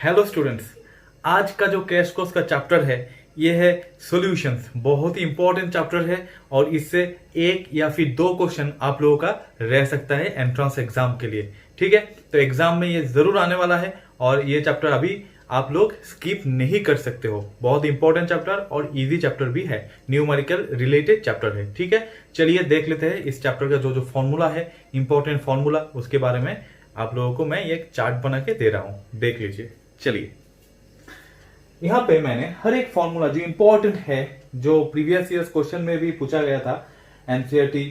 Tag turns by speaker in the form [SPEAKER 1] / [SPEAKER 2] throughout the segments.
[SPEAKER 1] Hello students, आज का जो क्रैश कोर्स का चैप्टर है ये है सॉल्यूशंस। बहुत ही इंपॉर्टेंट चैप्टर है और इससे एक या फिर दो क्वेश्चन आप लोगों का रह सकता है एंट्रेंस एग्जाम के लिए। ठीक है, तो एग्जाम में ये जरूर आने वाला है और ये चैप्टर अभी आप लोग स्किप नहीं कर सकते हो। बहुत इंपॉर्टेंट चैप्टर और इजी चैप्टर भी है, न्यूमेरिकल रिलेटेड चैप्टर है। ठीक है, चलिए देख लेते हैं इस चैप्टर का जो फॉर्मूला है, इंपॉर्टेंट फॉर्मूला, उसके बारे में आप लोगों को मैं एक चार्ट बना के दे रहा हूं, देख लीजिए। चलिए, यहां पे मैंने हर एक फॉर्मूला जो इंपॉर्टेंट है, जो प्रीवियस ईयर्स क्वेश्चन में भी पूछा गया था एनसीईआरटी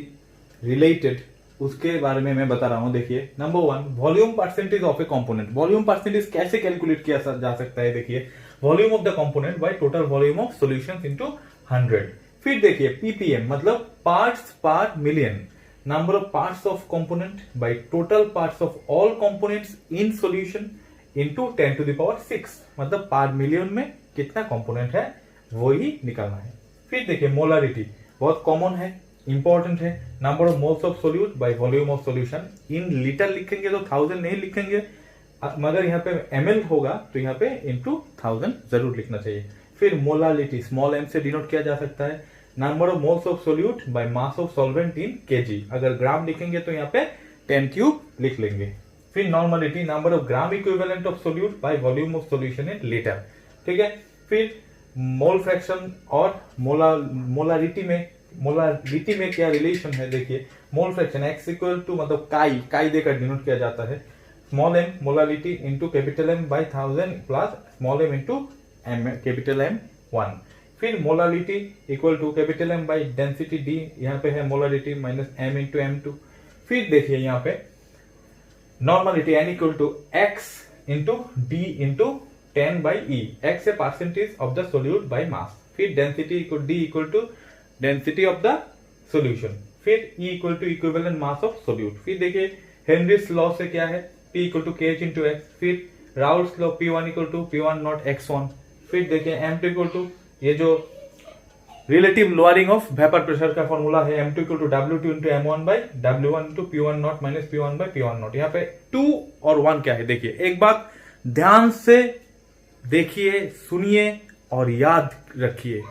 [SPEAKER 1] रिलेटेड, उसके बारे में मैं बता रहा हूं। देखिए, number 1, volume percentage of A component. Volume percentage कैसे कैलकुलेट किया जा सकता है? देखिए, volume of the component by total volume of solutions into 100। फिर देखिए, पीपीएम मतलब पार्ट्स पर million, number of parts of component by total parts of all components in solution into 10 to the power 6, मतलब पर मिलियन में कितना component है वो ही निकालना है। फिर देखिए, मोलारिटी बहुत कॉमन है, इंपॉर्टेंट है, number of moles of solute by volume of solution. In litre लिखेंगे तो 1000 नहीं लिखेंगे, मगर यहाँ पे ml होगा तो यहाँ पे इंटू 1000 जरूर लिखना चाहिए। फिर मोलारिटी स्मॉल m से डिनोट किया जा सकता है। Number of moles of solute by mass of solvent in KG, अगर ग्राम लिखेंगे तो यहाँ पे 10 क्यूब लिख लेंगे। फिर normality, number of gram equivalent of solute by volume of solution in litre. ठीक है, फिर मोल फ्रैक्शन और मोलारिटी में क्या रिलेशन है? देखिए, mole fraction x equal to, मतलब काई देकर डिनोट किया जाता है, small m molarity into capital M by 1000 plus small m into capital M 1। फिर molarity equal to capital M by density d, यहाँ पे है molarity minus m into m2। फिर देखिए यहाँ पे normality n equal to x into d into 10 by e, x है percentage of the solute by mass. फिर density equal d equal to density of the solution. फिर e equal to equivalent mass of solute. फिर देखिए, Henry's law से क्या है, p equal to kh into x। फिर Raoult's law P1 equal to P1 naught x1। फिर देखिए, m2 equal to, ये जो relative lowering of vapour pressure का फॉर्मूला है, m2 equal to W2 into M1 by W1 into P1 nought minus P1 by P1 nought. यहाँ पे 2 और 1 क्या है? देखिए, एक बात ध्यान से देखिए, सुनिए और याद रखिए।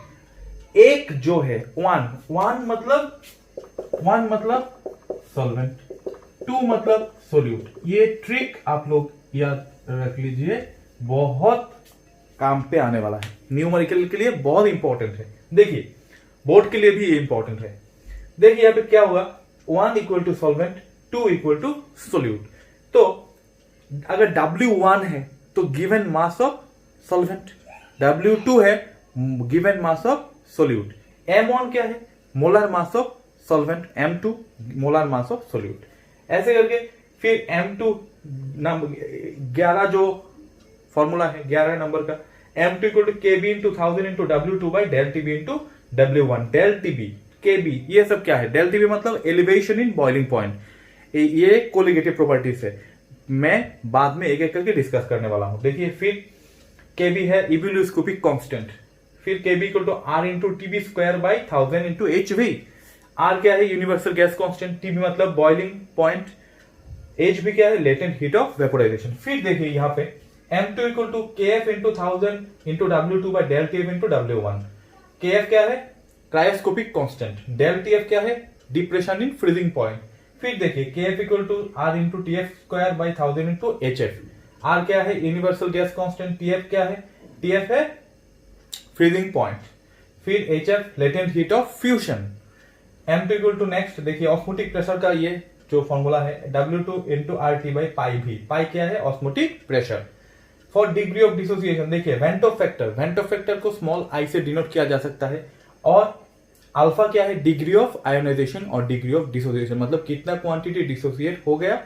[SPEAKER 1] एक जो है 1 मतलब सॉल्वेंट, 2 मतलब सोल्यूट। ये ट्रिक आप लोग याद रख लीजिए, बहुत काम पे आने वाला है, न्यूमेरिकल के लिए बहुत इंपॉर्टेंट है। देखिए, बोर्ड के लिए भी ये इंपॉर्टेंट है। देखिए यहाँ पे क्या हुआ, 1 equal to solvent, 2 equal to solute. तो अगर W1 है तो given mass of solvent, W2 है given mass of solute, M1 क्या है, molar mass of solvent, M2 molar mass of solute. ऐसे करके फिर M2 11 जो फॉर्मूला है 11 नंबर का, M2 equal to KB into 1000 into W2 by del TB into W1। Del TB, KB, ये सब क्या है? डेल TB मतलब एलिवेशन इन बॉइलिंग पॉइंट। ये कोलिगेटिव प्रॉपर्टीज है, मैं बाद में एक एक करके डिस्कस करने वाला हूं। देखिए, फिर KB है इबुलोस्कोपिक कांस्टेंट। फिर KB equal to R into TB square by 1000 into HV। R क्या है? यूनिवर्सल गैस कांस्टेंट, TB मतलब बॉइलिंग पॉइंट, HV क्या है? Latent heat of vaporisation. फिर देखिए यहाँ पे M2 equal to KF into 1000 into W2 by del TF into W1। KF क्या है? Cryoscopic constant. डेल TF क्या है? Depression in freezing point. फिर देखिए, KF equal to R into TF square by 1000 into HF। R क्या है? Universal gas constant. TF क्या है? TF है फ्रीजिंग पॉइंट। फिर HF latent heat of fusion. M2 equal to, next देखिए, osmotic pressure का ये जो फॉर्मूला है, W2 इंटू RT बाई पाई भी। पाई क्या है? Osmotic pressure. For degree of dissociation देखिए, वेंटो फैक्टर को स्मॉल i से डिनोट किया जा सकता है। और अल्फा क्या है? डिग्री ऑफ आयोनाइजेशन और डिग्री ऑफ डिसोसिएशन, मतलब कितना क्वांटिटी डिसोसिएट हो गया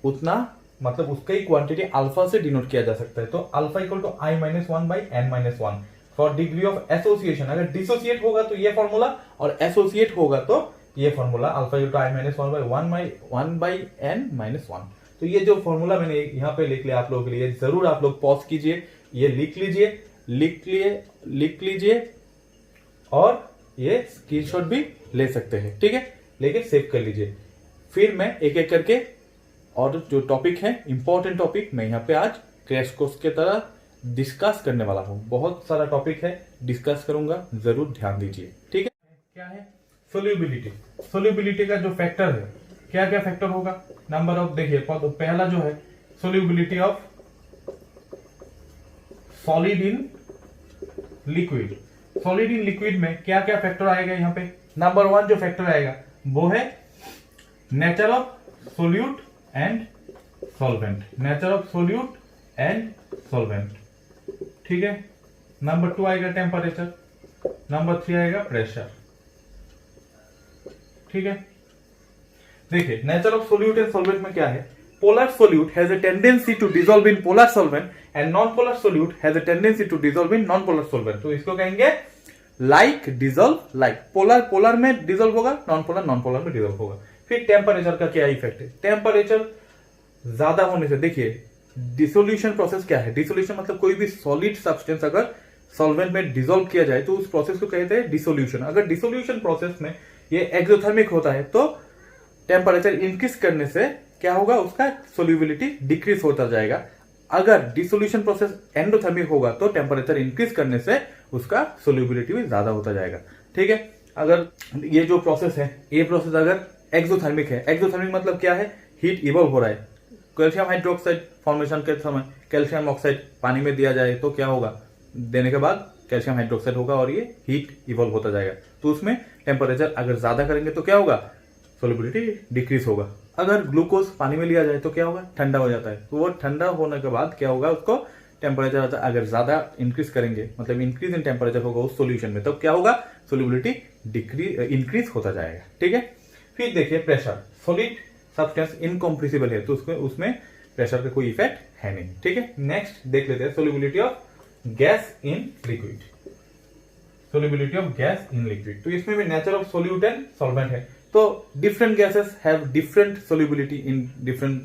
[SPEAKER 1] उतना, मतलब उसका ही क्वांटिटी अल्फा से डिनोट किया जा सकता है। तो alpha equal to I-1 by N-1। For degree of association, अगर डिसोसिएट होगा तो ये फॉर्मूला, और एसोसिएट होगा तो ये formula, alpha equal to I-1 by 1 by N-1। तो ये जो फॉर्मूला मैंने यहाँ पे लिख लिया आप लोगों के लिए, जरूर आप लोग पॉज कीजिए, ये लिख लीजिए और ये स्क्रीनशॉट भी ले सकते हैं। ठीक है, लेकिन सेव कर लीजिए। फिर मैं एक एक करके और जो टॉपिक है इंपॉर्टेंट टॉपिक मैं यहाँ पे आज क्रैश कोर्स की तरह डिस्कस करने वाला हूँ। बहुत सारा टॉपिक है, डिस्कस करूंगा, जरूर ध्यान दीजिए। ठीक है, क्या है सोल्यूबिलिटी। सोल्यूबिलिटी का जो फैक्टर है, क्या क्या फैक्टर होगा, नंबर ऑफ, देखिए पहला जो है solubility of solid in liquid. Solid in liquid में क्या क्या फैक्टर आएगा, यहाँ पे नंबर 1 जो फैक्टर आएगा वो है nature of solute and solvent. Nature of solute and solvent, ठीक है। नंबर 2 आएगा टेम्परेचर। नंबर 3 आएगा प्रेशर, ठीक है। देखिए nature of solute and solvent में क्या है, polar solute has a tendency to dissolve in polar solvent and non-polar solute has a tendency to dissolve in non-polar solvent। तो इसको कहेंगे like dissolve like, पोलर में डिजोल्व होगा, non polar में dissolve होगा। फिर टेम्परेचर का क्या इफेक्ट है, टेम्परेचर ज्यादा होने से, देखिए डिसोल्यूशन प्रोसेस क्या है, डिसोल्यूशन मतलब कोई भी सॉलिड सब्सटेंस अगर सॉल्वेंट में डिसोल्व किया जाए तो उस प्रोसेस को कहते हैं डिसोल्यूशन। अगर डिसोल्यूशन प्रोसेस में ये एक्सोथर्मिक होता है तो टेम्परेचर इंक्रीज करने से क्या होगा, उसका सोल्यूबिलिटी डिक्रीज होता जाएगा। अगर डिसोल्यूशन प्रोसेस एंडोथर्मिक होगा तो टेम्परेचर इंक्रीज करने से उसका सोल्यूबिलिटी भी ज्यादा होता जाएगा, ठीक है। अगर ये जो प्रोसेस है, ये प्रोसेस अगर एक्सोथर्मिक है, एक्सोथर्मिक मतलब क्या है, हीट इवॉल्व हो रहा है। कैल्शियम हाइड्रोक्साइड फॉर्मेशन के समय कैल्शियम ऑक्साइड पानी में दिया जाए तो क्या होगा, देने के बाद कैल्शियम हाइड्रोक्साइड होगा और ये हीट इवॉल्व होता जाएगा। तो उसमें टेम्परेचर अगर ज्यादा करेंगे तो क्या होगा, सोल्यूबिलिटी डिक्रीज होगा। अगर ग्लूकोज पानी में लिया जाए तो क्या होगा, ठंडा हो जाता है। तो वो ठंडा होने के बाद क्या होगा, उसको टेम्परेचर अगर ज्यादा इंक्रीज करेंगे, मतलब इंक्रीज इन टेम्परेचर होगा उस सॉल्यूशन में, तब क्या होगा, सोल्यूबिलिटी इंक्रीज होता जाएगा, ठीक है। फिर देखिए प्रेशर, सॉलिड सब्सटेंस इनकम्प्रेसिबल है तो उसमें प्रेशर का कोई इफेक्ट है नहीं, ठीक है। नेक्स्ट देख लेते हैं solubility of gas in liquid. Solubility of gas in liquid, तो इसमें भी nature of solute and solvent है। तो different gases have different solubility in different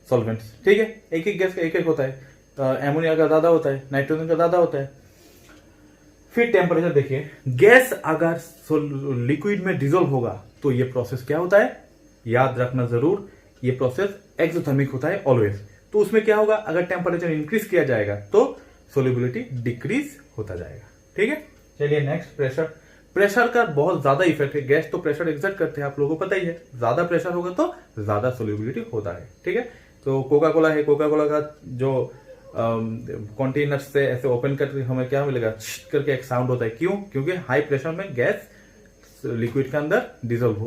[SPEAKER 1] solvents, ठीक है। एक एक गैस का एक एक होता है, एमोनिया का ज्यादा होता है, नाइट्रोजन का ज्यादा होता है। फिर टेम्परेचर देखिए, गैस अगर लिक्विड में डिसोल्व होगा तो ये प्रोसेस क्या होता है, याद रखना जरूर, ये प्रोसेस एक्सोथर्मिक होता है ऑलवेज। तो उसमें क्या होगा, अगर टेम्परेचर इंक्रीज किया जाएगा तो सोल्यूबिलिटी डिक्रीज होता जाएगा, ठीक है। चलिए नेक्स्ट प्रेशर। प्रेशर का बहुत ज्यादा इफेक्ट है, गैस तो प्रेशर एक्सर्ट करते हैं, आप लोगों को पता ही है। ज्यादा प्रेशर होगा तो ज्यादा सोल्यूबिलिटी होता है, ठीक है। तो कोका कोला है, कोका कोला का जो कंटेनर से ऐसे ओपन करके हमें क्या मिलेगा, करके एक साउंड होता है। क्यों, क्योंकि हाई प्रेशर में गैस लिक्विड के अंदर डिसोल्व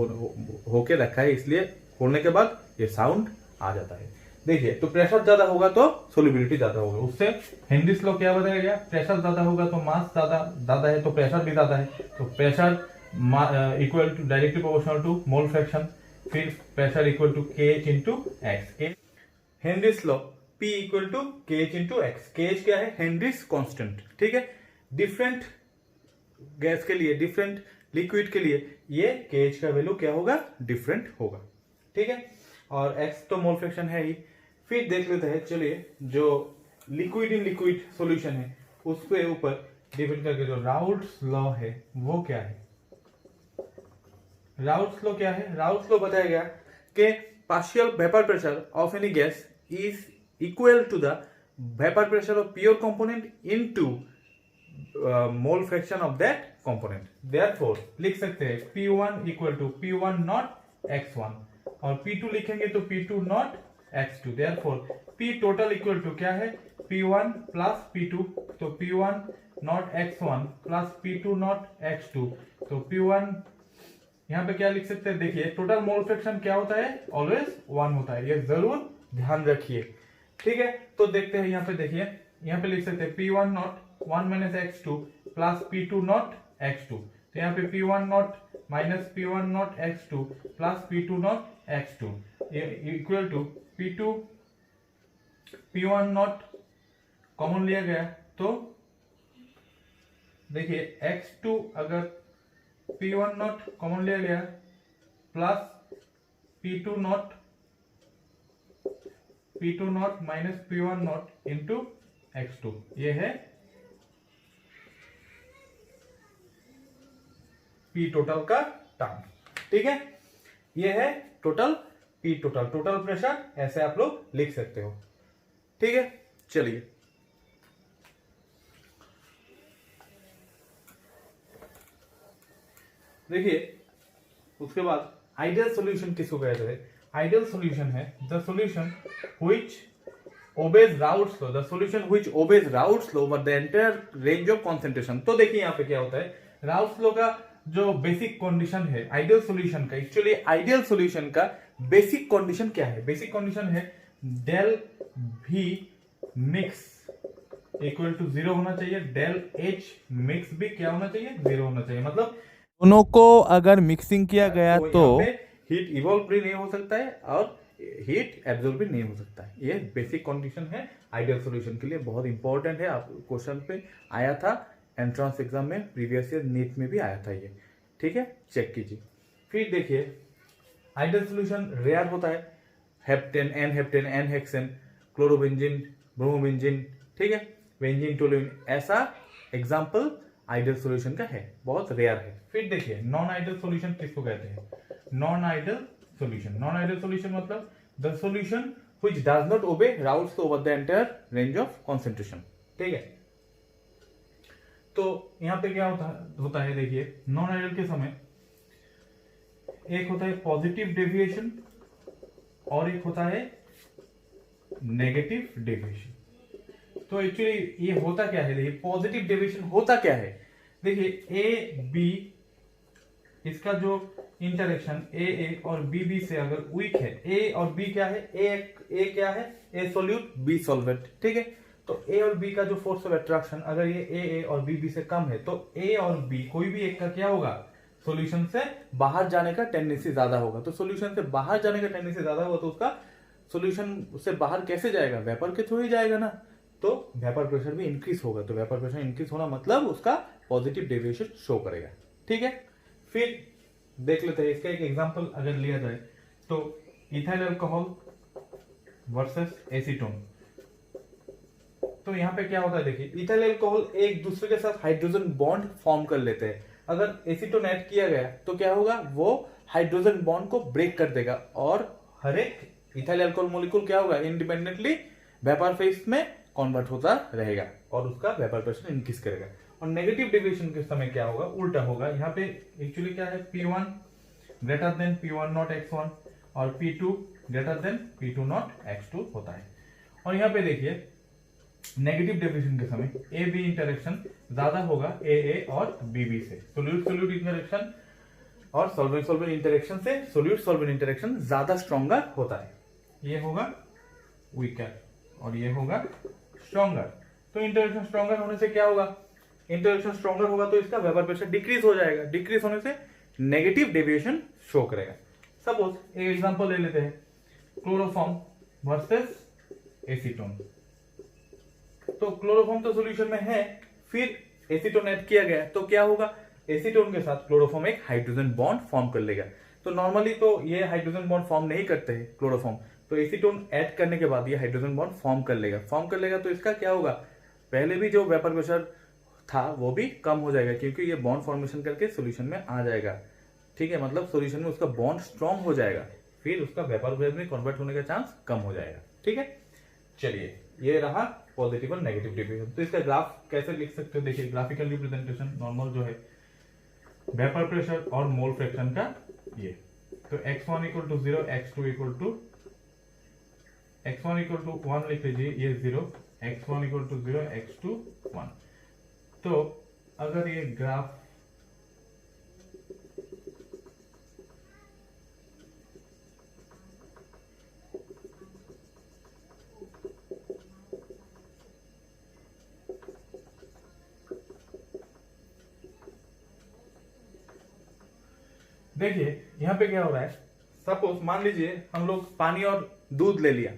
[SPEAKER 1] होके रखा है, इसलिए खोलने के बाद ये साउंड आ जाता है। देखिए तो प्रेशर ज्यादा होगा तो सोल्यूबिलिटी ज्यादा होगा। उससे हेनरीज लॉ क्या बताया गया, प्रेशर ज्यादा होगा तो मास ज्यादा है तो प्रेशर भी ज्यादा है। तो pressure equal to directly proportional to mole fraction, फिर pressure equal to KH into X. Henry's law P equal to KH into X. KH क्या है, हेनरीज कांस्टेंट, ठीक है। डिफरेंट गैस के लिए, डिफरेंट लिक्विड के लिए ये KH का वैल्यू क्या होगा, डिफरेंट होगा, ठीक है। और x तो मोल फ्रैक्शन है ही। फिर देख लेते हैं, चलिए जो लिक्विड इन लिक्विड सॉल्यूशन है उसके ऊपर डिपेंड करके जो राउल्ट्स लॉ है वो क्या है। राउल्ट्स लॉ क्या है, राउल्ट्स लॉ बताया गया कि partial vapour pressure of any gas is equal to the vapour pressure of pure component into mole fraction of that component. Therefore लिख सकते हैं P1 equal to P1 naught x1 और P2 लिखेंगे तो P2 nought x2। Therefore P total equal to क्या है, P1 plus P2, तो P1 naught x1 plus P2 nought x2। तो P1 यहाँ पे क्या लिख सकते हैं, देखिए टोटल मोल फ्रैक्शन क्या होता है, ऑलवेज 1 होता है, ये जरूर ध्यान रखिए, ठीक है। तो देखते हैं यहाँ पे, देखिए यहाँ पे लिख सकते हैं P1 not 1 minus x2 plus P2 nought x2। तो यहाँ पे P1 nought minus P1 nought x2 plus P2 nought x2 equal to P1 nought common लिया गया तो देखिए x2 अगर P1 नॉट कॉमन लिया गया plus P2 not minus P1 not into x2, ये है P टोटल का टर्म, ठीक है। ये है टोटल P टोटल प्रेशर, ऐसे आप लोग लिख सकते हो, ठीक है। चलिए देखिए, उसके बाद आइडियल सॉल्यूशन किसको कहते हैं? आइडियल सॉल्यूशन है the solution which obeys Raoult's law, the solution which obeys Raoult's law over the entire range of concentration। तो देखिए यहाँ पे क्या होता है, Raoult's law का जो बेसिक कंडीशन है आइडियल सॉल्यूशन का, एक्चुअली आइडियल सॉल्यूशन का बेसिक कंडीशन क्या है? बेसिक कंडीशन है del V mix equal to 0 होना चाहिए, डेल H मिक्स भी क्या होना चाहिए? 0 होना चाहिए। मतलब
[SPEAKER 2] दोनों को अगर मिक्सिंग किया गया तो
[SPEAKER 1] हीट इवॉल्व भी नहीं हो सकता है और हीट एब्जॉर्ब भी नहीं हो सकता है। ये बेसिक कंडीशन है आइडियल सॉल्यूशन के लिए, बहुत इंपॉर्टेंट है। आप क्वेश्चन पे आया था एंट्रेंस एग्जाम में, प्रीवियस ईयर नीट में भी आया था ये, ठीक है, चेक कीजिए। फिर देखिए आइडियल सॉल्यूशन रेयर होता है, heptane, n heptane, n hexane, chlorobenzene, bromobenzene, ठीक है, बेंजीन, टोलुइन, ऐसा एग्जाम्पल आइडियल सॉल्यूशन का है, बहुत रेयर है। फिर देखिए नॉन आइडियल सॉल्यूशन किसको कहते हैं? Non ideal solution, non ideal solution मतलब the solution which does not obey Raoult's law over the entire range of concentration, ठीक है। तो यहां पे क्या होता है देखिए, नॉन आइडियल के समय एक होता है पॉजिटिव डेविएशन और एक होता है नेगेटिव डेविएशन। तो एक्चुअली ये होता क्या है, देखिए पॉजिटिव डेविएशन होता क्या है, देखिए ए बी इसका जो इंटरेक्शन ए और बी से अगर वीक है, ए और बी क्या है, ए क्या है, ए सोल्यूट बी सॉल्वेंट, ठीक है। तो ए और बी का जो फोर्स ऑफ अट्रैक्शन अगर ये ए और बी से कम है तो ए और बी कोई भी एक का क्या होगा, सॉल्यूशन से बाहर जाने का टेंडेंसी ज्यादा होगा। तो सॉल्यूशन से बाहर जाने का टेंडेंसी ज्यादा होगा तो उसका सॉल्यूशन से बाहर कैसे जाएगा, वेपर के थ्रू ही जाएगा ना, तो वेपर प्रेशर भी इंक्रीज होगा। तो वेपर प्रेशर इंक्रीज होना मतलब उसका पॉजिटिव डेविएशन शो करेगा, ठीक है। फिर देख लेते हैं इसका एक एग्जांपल अगर लिया जाए तो इथाइल अल्कोहल वर्सेस एसीटोन। तो यहाँ पे क्या होता है देखिए, इथाइल अल्कोहल एक दूसरे के साथ हाइड्रोजन बॉन्ड फॉर्म कर लेते हैं। अगर एसीटोन ऐड किया गया तो क्या होगा, वो हाइड्रोजन बॉन्ड को ब्रेक कर देगा और हर एक इथाइल अल्कोहल मॉलिक्यूल क्या होगा, इंडिपेंडेंटली वेपर फेज में कन्वर्ट होता रहेगा और उसका वेपर प्रेशर इंक्रीज करेगा। और नेगेटिव डेविएशन के समय क्या होगा, उल्टा होगा। यहाँ पे एक्चुअली क्या है, P1 greater than P1 naught X1 और P2 greater than P2 nought X2 होता है। और यहाँ पे देखिए नेगेटिव डेविएशन के समय ए बी इंटरेक्शन ज्यादा होगा ए और बी से, सोल्यूट सोल्यूट इंटरेक्शन और सॉल्वेंट सॉल्वेंट इंटरेक्शन से सोल्यूट सॉल्वेंट इंटरेक्शन ज्यादा स्ट्रॉन्गर होता है। ये होगा वीकर और ये होगा स्ट्रॉन्गर। तो इंटरेक्शन स्ट्रॉन्गर होने से क्या होगा, इंटरेक्शन स्ट्रॉन्गर होगा तो इसका वेपर प्रेशर डिक्रीज हो जाएगा, डिक्रीज होने से नेगेटिव डेविएशन शो करेगा। सपोज एक एग्जांपल ले लेते हैं, क्लोरोफॉर्म वर्सेस एसीटोन। तो क्लोरोफॉर्म तो सॉल्यूशन में है, फिर एसीटोन ऐड किया गया तो क्या होगा, एसीटोन के साथ क्लोरोफॉर्म एक हाइड्रोजन बॉन्ड फॉर्म कर लेगा। तो नॉर्मली तो ये हाइड्रोजन बॉन्ड फॉर्म नहीं करते हैं क्लोरोफॉर्म, तो एसीटोन ऐड करने के बाद ये हाइड्रोजन बॉन्ड फॉर्म कर लेगा तो इसका क्या होगा, पहले भी जो वेपर प्रेशर था वो भी कम हो जाएगा क्योंकि ये बॉन्ड फॉर्मेशन करके सॉल्यूशन में आ जाएगा, ठीक है। मतलब सॉल्यूशन में उसका बॉन्ड स्ट्रॉन्ग हो जाएगा, फिर उसका वेपर फेज में कन्वर्ट होने का चांस कम हो जाएगा, ठीक है। चलिए ये रहा पॉजिटिव और नेगेटिव डेविएशन। तो इसका ग्राफ कैसे लिख सकते हो, देखिए ग्राफिकल रिप्रेजेंटेशन नॉर्मल जो है वेपर प्रेशर और मोल फ्रैक्शन का ये, तो x1 equal to 0, x2 equal to 1 लिख लीजिए, ये 0, x1 इक्वल टू 0, x2 1। तो अगर ये ग्राफ देखिए यहाँ पे क्या हो रहा है, सपोज मान लीजिए हम लोग पानी और दूध ले लिया,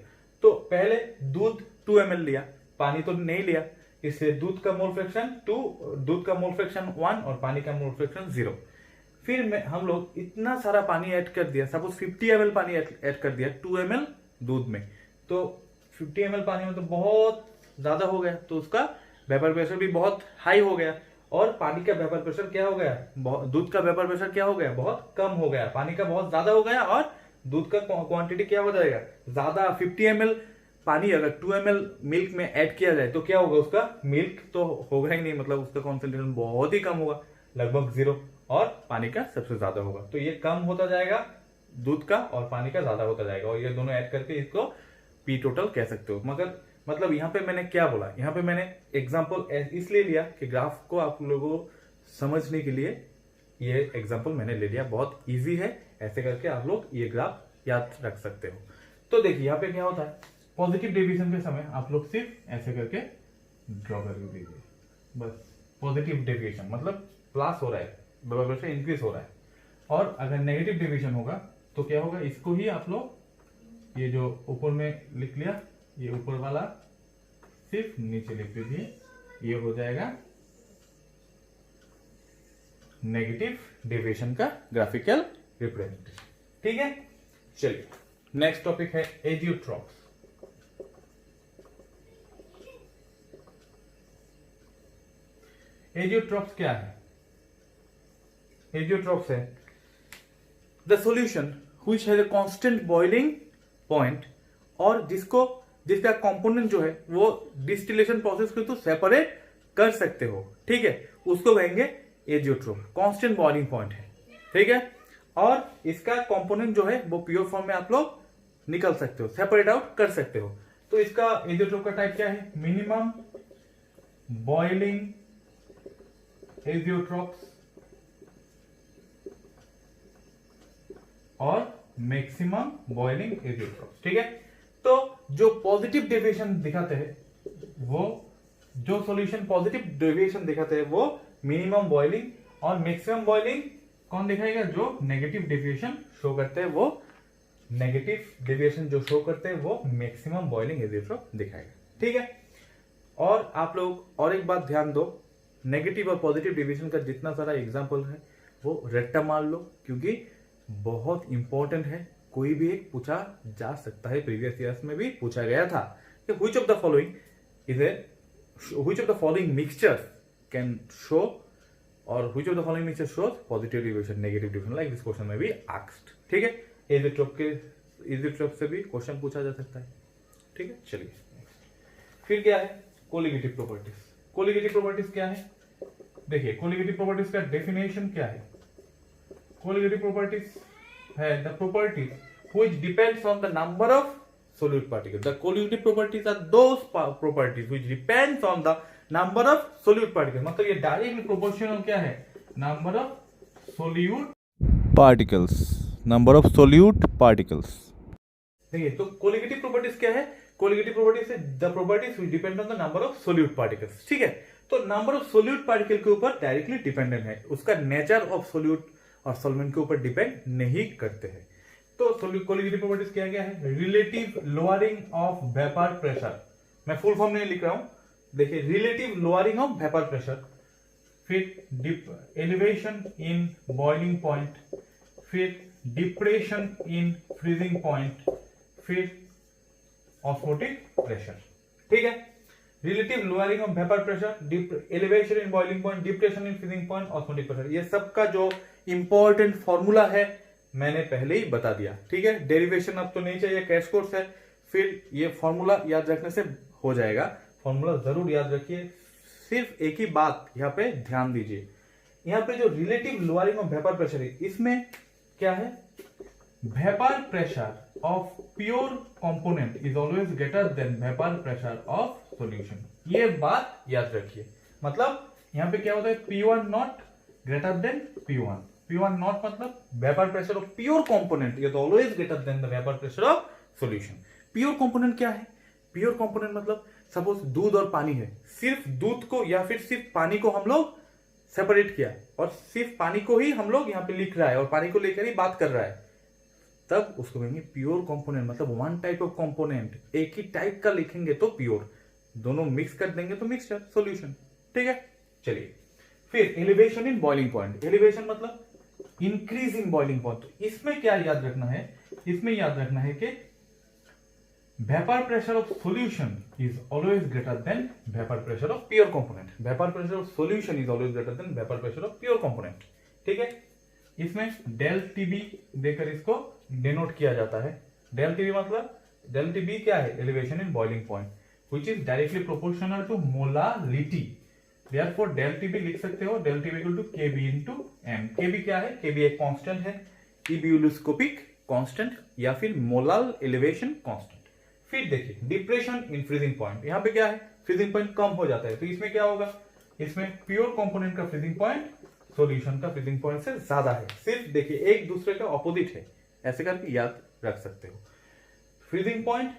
[SPEAKER 1] तो पहले दूध 2 ml लिया, पानी तो नहीं लिया, इससे दूध का मोल फ्रैक्शन 2, दूध का मोल फ्रैक्शन 1 और पानी का मोल फ्रैक्शन 0। फिर में हम लोग इतना सारा पानी ऐड कर दिया, सपोज 50 ml पानी ऐड कर दिया 2 ml दूध में, तो 50 ml पानी में तो बहुत ज्यादा हो गया, तो उसका वेपर प्रेशर भी बहुत हाई हो गया और पानी का वेपर प्रेशर क्या हो गया, दूध का वेपर प्रेशर क्या हो गया, बहुत कम हो गया। पानी का बहुत ज्यादा हो गया और दूध का क्वांटिटी क्या हो जाएगा, ज्यादा 50 ml पानी अगर 2 ml मिल्क में ऐड किया जाए तो क्या होगा, उसका मिल्क तो होगा ही नहीं, मतलब उसका कॉन्सेंट्रेशन बहुत ही कम होगा, लगभग 0, और पानी का सबसे ज्यादा होगा। तो ये कम होता जाएगा दूध का और पानी का ज्यादा होता जाएगा, और ये दोनों ऐड करके इसको पी टोटल कह सकते हो। मगर मतलब यहाँ पे मैंने क्या बोला, यहाँ पे मैंने एग्जाम्पल इसलिए लिया कि ग्राफ को आप लोगों को समझने के लिए ये एग्जाम्पल मैंने ले लिया। बहुत इजी है, ऐसे करके आप लोग ये ग्राफ याद रख सकते हो। तो देखिए यहाँ पे क्या होता है, पॉजिटिव डेविएशन के समय आप लोग सिर्फ ऐसे करके ड्रॉ कर दीजिए, बस। पॉजिटिव डेविएशन मतलब प्लस हो रहा है, बराबर से इंक्रीज हो रहा है। और अगर नेगेटिव डेविएशन होगा तो क्या होगा, इसको ही आप लोग ये जो ऊपर में लिख लिया, ये ऊपर वाला सिर्फ नीचे लिख दीजिए, ये हो जाएगा नेगेटिव डेविएशन का ग्राफिकल रिप्रेजेंटेशन। ठीक है, चलिए नेक्स्ट टॉपिक है एजियोट्रॉप्स। एजियोट्रॉप्स क्या है? एजियोट्रॉप्स है the solution which has a constant boiling point, और जिसका कंपोनेंट जो है वो डिस्टिलेशन प्रोसेस को तो सेपरेट कर सकते हो, ठीक है, उसको कहेंगे एजियोट्रॉप। कांस्टेंट बॉइलिंग पॉइंट है, ठीक है, और इसका कंपोनेंट जो है वो प्योर फॉर्म में आप लोग निकल सकते हो, सेपरेट आउट कर सकते हो। तो इसका एजियोट्रॉप का टाइप क्या है? मिनिमम बॉइलिंग एजियोट्रॉप्स और मैक्सिमम बॉइलिंग एजियोट्रॉप्स। ठीक है, तो जो पॉजिटिव डेविएशन दिखाते हैं वो, जो सॉल्यूशन पॉजिटिव डेविएशन दिखाते हैं वो मिनिमम बॉइलिंग, और मैक्सिमम बॉइलिंग कौन दिखाएगा? जो नेगेटिव डेविएशन शो करते हैं वो, नेगेटिव डेविएशन जो शो करते हैं वो मैक्सिमम बॉइलिंग एजियोट्रॉप दिखाएगा। ठीक है, और आप लोग और एक बात ध्यान दो, नेगेटिव और पॉजिटिव डेविएशन का जितना सारा एग्जांपल है वो रट्टा मार लो, क्योंकि बहुत इंपॉर्टेंट है, कोई भी एक पूछा जा सकता है। प्रीवियस ईयर्स में भी पूछा गया था कि which of the following is A, which of the following mixtures can show, और which of the following mixture shows positive deviation, negative deviation, like this question में भी आस्क्ड। ठीक है, एजियोट्रॉप से भी क्वेश्चन पूछा जा सकता है। ठीक है, चलिए फिर क्या है? Colligative properties. कोलिगेटिव प्रॉपर्टीज क्या है? देखिए कोलिगेटिव प्रॉपर्टीज का डेफिनेशन क्या है? कोलिगेटिव प्रॉपर्टीज है the properties which depends on the number of solute particles. The colligative properties are those properties which depends on the number of solute particles. मतलब ये directly proportional क्या है? Number of solute
[SPEAKER 2] particles, number of solute particles.
[SPEAKER 1] देखिए, तो colligative properties क्या है? Colligative properties है the properties which depend on the number of solute particles. ठीक है, तो नंबर ऑफ सोल्यूट पार्टिकल के ऊपर डायरेक्टली डिपेंडेंट है, उसका नेचर ऑफ सोल्यूट और सॉल्वेंट के ऊपर डिपेंड नहीं करते हैं। तो कोलिगेटिव प्रॉपर्टीज क्या क्या है? Relative lowering of vapour pressure, मैं फुल फॉर्म नहीं लिख रहा हूं, देखिए relative lowering of vapour pressure, फिर एलिवेशन इन बॉइलिंग पॉइंट, फिर डिप्रेशन इन फ्रीजिंग पॉइंट, फिर ऑस्मोटिक प्रेशर। ठीक है, relative lowering of vapour pressure, elevation in boiling point, depression in freezing point, osmotic pressure, ये सबका जो इंपॉर्टेंट फॉर्मूला है मैंने पहले ही बता दिया। ठीक है, डेरिवेशन अब तो नहीं चाहिए, क्रैश कोर्स है, फिर ये फॉर्मूला याद रखने से हो जाएगा। फॉर्मूला जरूर याद रखिए, सिर्फ एक ही बात यहाँ पे ध्यान दीजिए, यहाँ पे जो relative lowering of vapour pressure है इसमें क्या है? Vapour pressure of pure component is always greater then vapour pressure of solution. ये बात याद रखिए, मतलब यहाँ पे क्या होता है? P1 naught greater than P1। P1 naught मतलब vapour pressure of pure component is always greater than the vapour pressure of solution. Pure component क्या है? प्योर कंपोनेंट मतलब सपोज दूध और पानी है, सिर्फ दूध को या फिर सिर्फ पानी को हम लोग सेपरेट किया और सिर्फ पानी को ही हम लोग यहाँ पे लिख रहा है और पानी को लेकर ही बात कर रहा है, तब उसको कहेंगे प्योर कंपोनेंट। मतलब वन टाइप ऑफ कंपोनेंट, एक ही टाइप का लिखेंगे तो प्योर, दोनों मिक्स कर देंगे तो मिक्सचर सॉल्यूशन। ठीक है, चलिए फिर elevation in boiling point. Elevation मतलब इंक्रीज इन बॉइलिंग पॉइंट। इसमें क्या याद रखना है? इसमें याद रखना है कि vapour pressure of solution is always greater then vapour pressure of pure component. Vapour pressure of solution is always greater then vapour pressure of pure component. ठीक है, इसमें डेल टीबी देकर इसको डिनोट किया जाता है। डेल टीबी मतलब delta B क्या है? Elevation in boiling point, which is directly proportional to molality. Therefore delta B लिख सकते हो, delta B equal to K B into M. K B क्या है? के बी एक कांस्टेंट है, इब्यूलोस्कोपिक कांस्टेंट या फिर मोलाल एलिवेशन कांस्टेंट। फिर देखिए डिप्रेशन इन फ्रीजिंग पॉइंट, यहाँ पे क्या है? फ्रीजिंग पॉइंट कम हो जाता है, तो इसमें क्या होगा? इसमें प्योर कंपोनेंट का फ्रीजिंग पॉइंट सॉल्यूशन का फ्रीजिंग पॉइंट से ज्यादा है। सिर्फ देखिए एक दूसरे का ऑपोजिट है, ऐसे करके याद रख सकते हो। फ्रीजिंग पॉइंट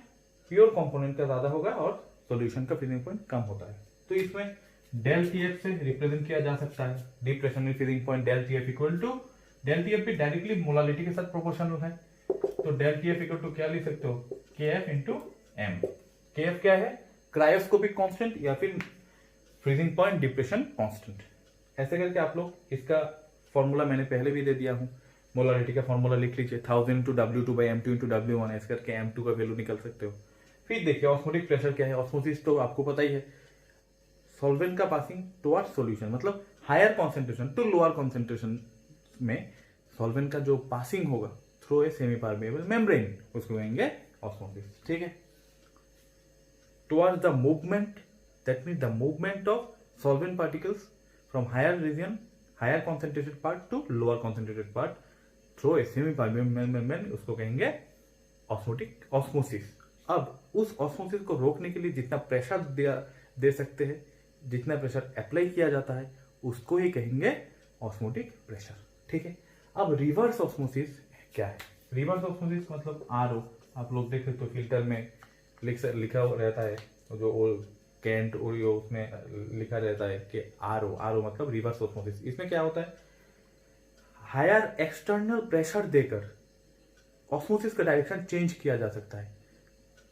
[SPEAKER 1] प्योर कंपोनेंट का ज्यादा होगा और सॉल्यूशन का फ्रीजिंग पॉइंट कम होता है, तो इसमें डेल टीएफ से रिप्रेजेंट किया जा सकता है। Depression in freezing point del TF equal to, del TF भी डायरेक्टली मोलालिटी के साथ प्रोपोर्शनल है, तो डेल टीएफ इक्वल टू क्या लिख सकते हो? के एफ इंटू एम। के एफ क्या है? क्रायोस्कोपिक कांस्टेंट या फिर फ्रीजिंग पॉइंट डिप्रेशन कांस्टेंट। ऐसे करके आप लोग इसका फॉर्मूला मैंने पहले भी दे दिया हूं, मोलालिटी का फॉर्मूला लिख लीजिए 1000 into W2 by M2 into W1, ऐसे करके M2 का वैल्यू निकल सकते हो। फिर देखिए ऑस्मोटिक प्रेशर क्या है? ऑस्मोसिस तो आपको पता ही है, सॉल्वेंट का पासिंग टुवर्ड सॉल्यूशन, मतलब higher concentration to lower concentration में सॉल्वेंट का जो पासिंग होगा through a semi permeable membrane, उसको कहेंगे ऑस्मोसिस। ठीक है, towards the movement, that means the movement of solvent particles from higher region, higher concentrated part to lower concentrated part through a semi permeable membrane, उसको कहेंगे osmotic osmosis. अब उस osmosis को रोकने के लिए जितना प्रेशर दे सकते हैं, जितना प्रेशर अप्लाई किया जाता है, उसको ही कहेंगे ऑस्मोटिक प्रेशर। ठीक है, अब रिवर्स ऑस्मोसिस क्या है? रिवर्स ऑस्मोसिस मतलब आरओ, आप लोग देख सकते हो फिल्टर में लिखा रहता है, जो कैंट ओरियो उसमें लिखा रहता है कि आरओ, आरओ मतलब रिवर्स ऑस्मोसिस। इसमें क्या होता है? हायर एक्सटर्नल प्रेशर देकर ऑस्मोसिस का डायरेक्शन चेंज किया जा सकता है।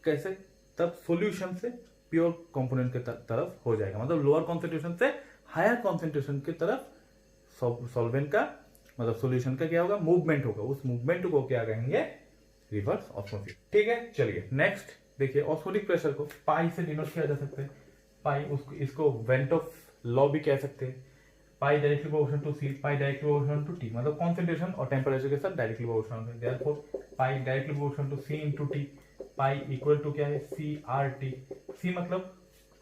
[SPEAKER 1] कैसे? तब सॉल्यूशन से प्योर कंपोनेंट के तरफ हो जाएगा, मतलब लोअर कॉन्सेंट्रेशन से हायर कॉन्सेंट्रेशन की तरफ सॉल्वेंट का मतलब सॉल्यूशन का क्या होगा? मूवमेंट होगा। उस मूवमेंट को क्या कहेंगे? Reverse osmosis. ठीक है, चलिए नेक्स्ट देखिए, ऑस्मोटिक प्रेशर को पाई से डिनोट किया जा सकता है। पाई, उसको इसको वेंट ऑफ लॉ भी कह सकते हैं। Pi directly proportional to C, pi directly proportional to T, मतलब कॉन्सेंट्रेशन और टेम्परेचर के साथ डायरेक्टली प्रोपोर्शनल है। Therefore pi directly proportional to C into T. Pi equal to क्या है? C R T. सी मतलब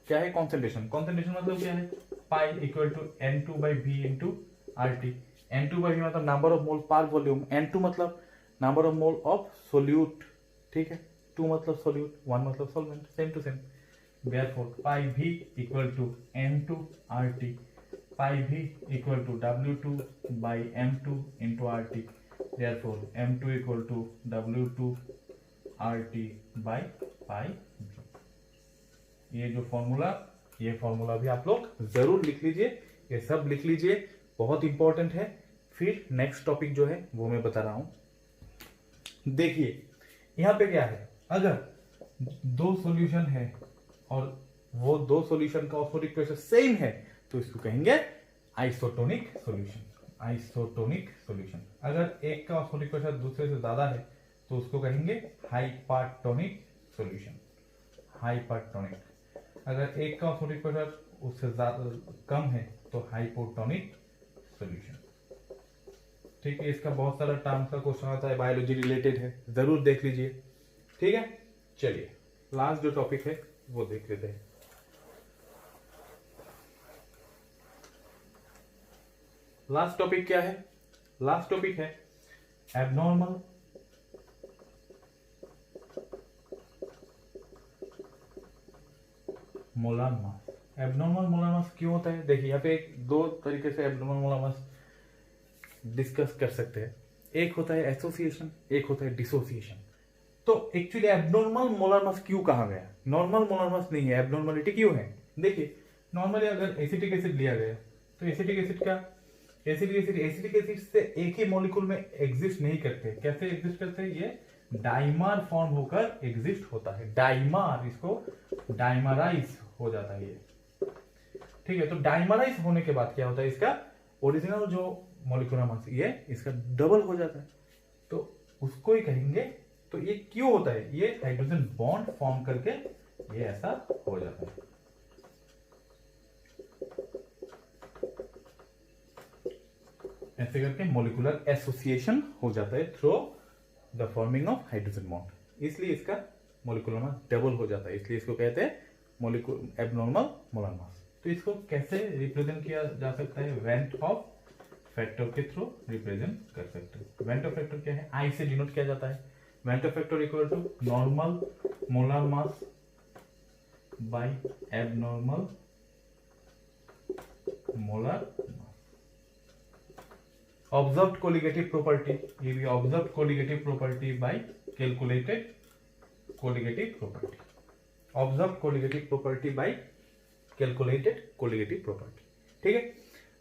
[SPEAKER 1] क्या है? कॉन्सेंट्रेशन। कॉन्सेंट्रेशन मतलब क्या है? Pi equal to N2 by V into R T. N2 by V मतलब number of mole per volume, N2 मतलब number of mole of solute. ठीक है, 2 मतलब सोल्यूट, 1 मतलब solvent, same to same. Therefore pi V equal to N2 RT, pi V equal to W2 by M2 into RT। Therefore M2 equal to W2 RT by pi V। ये जो formula, ये formula भी आप लोग जरूर लिख लीजिए, ये सब लिख लीजिए, बहुत इंपॉर्टेंट है। फिर नेक्स्ट टॉपिक जो है वो मैं बता रहा हूं। देखिए यहां पे क्या है, अगर दो सॉल्यूशन है और वो दो सॉल्यूशन का ऑस्मोटिक प्रेशर सेम है, तो इसको कहेंगे आइसोटोनिक सॉल्यूशन। Isotonic solution. अगर एक का ऑस्मोटिक प्रेशर दूसरे से ज्यादा है, तो उसको कहेंगे हाइपरटोनिक सॉल्यूशन। हाइपरटोनिक। अगर एक का ऑस्मोटिक प्रेशर उससे कम है, तो हाइपोटोनिक सॉल्यूशन। ठीक है, इसका बहुत सारा टर्म्स का क्वेश्चन आता है, बायोलॉजी रिलेटेड है, जरूर देख लीजिए। ठीक है, चलिए लास्ट जो टॉपिक है वो देख लेते हैं। लास्ट टॉपिक क्या है? लास्ट टॉपिक है abnormal molar mass. Abnormal molar mass क्यों होता है? देखिए यहाँ पे दो तरीके से एबनॉर्मल मोलार मास डिस्कस कर सकते हैं। एक होता है एसोसिएशन, एक होता है डिसोसिएशन। तो एक्चुअली एबनॉर्मल मोलार मास क्यों कहा गया? नॉर्मल मोलार मास नहीं है, एबनॉर्मलिटी क्यों है? देखिए नॉर्मली अगर एसिटिक एसिड लिया गया, तो एसिटिक एसिड से एक ही मॉलिक्यूल में एग्जिस्ट नहीं करते। कैसे एग्जिस्ट करते हैं? ये डाइमर फॉर्म होकर एग्जिस्ट होता है। डाइमर, इसको डाइमराइज हो जाता है ये। ठीक है, तो डाइमराइज होने के बाद क्या होता है? इसका ओरिजिनल जो मॉलिक्यूलर मास ये इसका डबल हो जाता है, तो उसको ही कहेंगे। तो ये क्यों होता है? ये हाइड्रोजन बॉन्ड फॉर्म करके ये ऐसा हो जाता है। ऐसे करके मॉलिक्यूलर एसोसिएशन हो जाता है through the forming of hydrogen bond, इसलिए इसका मोलिकुलर मास डबल हो जाता है, इसलिए इसको कहते हैं एबनॉर्मल मोलर मास। तो इसको कैसे रिप्रेजेंट किया जा सकता है? वेंट ऑफ फैक्टर के थ्रू रिप्रेजेंट कर सकते हैं। वेंट ऑफ फैक्टर क्या है? आई से डिनोट किया जाता है। Van't Hoff factor equal to normal molar mass by abnormal molar mass. Observed colligative property, ये भी observed colligative property by calculated colligative property. Observed colligative property by calculated colligative property. ठीक है,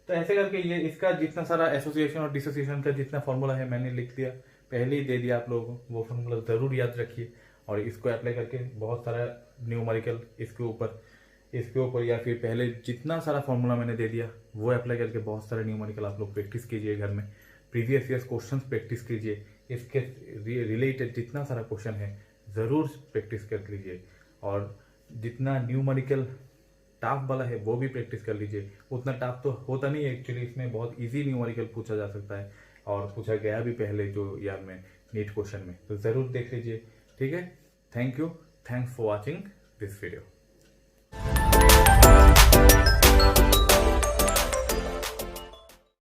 [SPEAKER 1] तो ऐसे करके ये इसका जितना सारा एसोसिएशन और डिसोसिएशन का जितना फॉर्मूला है मैंने लिख दिया, पहले ही दे दिया आप लोगों को। वो फॉर्मूला जरूर याद रखिए और इसको अप्लाई करके बहुत सारा न्यूमेरिकल इसके ऊपर या फिर पहले जितना सारा फॉर्मूला मैंने दे दिया वो अप्लाई करके बहुत सारे न्यूमेरिकल आप लोग प्रैक्टिस कीजिए घर में। प्रीवियस ईयर्स क्वेश्चंस प्रैक्टिस कीजिए, इसके रिलेटेड जितना सारा क्वेश्चन है ज़रूर प्रैक्टिस कर लीजिए। और जितना न्यूमेरिकल टाफ वाला है वो भी प्रैक्टिस कर लीजिए। उतना टाफ तो होता नहीं है एक्चुअली, इसमें बहुत इजी न्यूमेरिकल पूछा जा सकता है और पूछा गया भी पहले जो ईयर में नीट क्वेश्चन में, तो ज़रूर देख लीजिए। ठीक है, thank you, thanks for watching this video.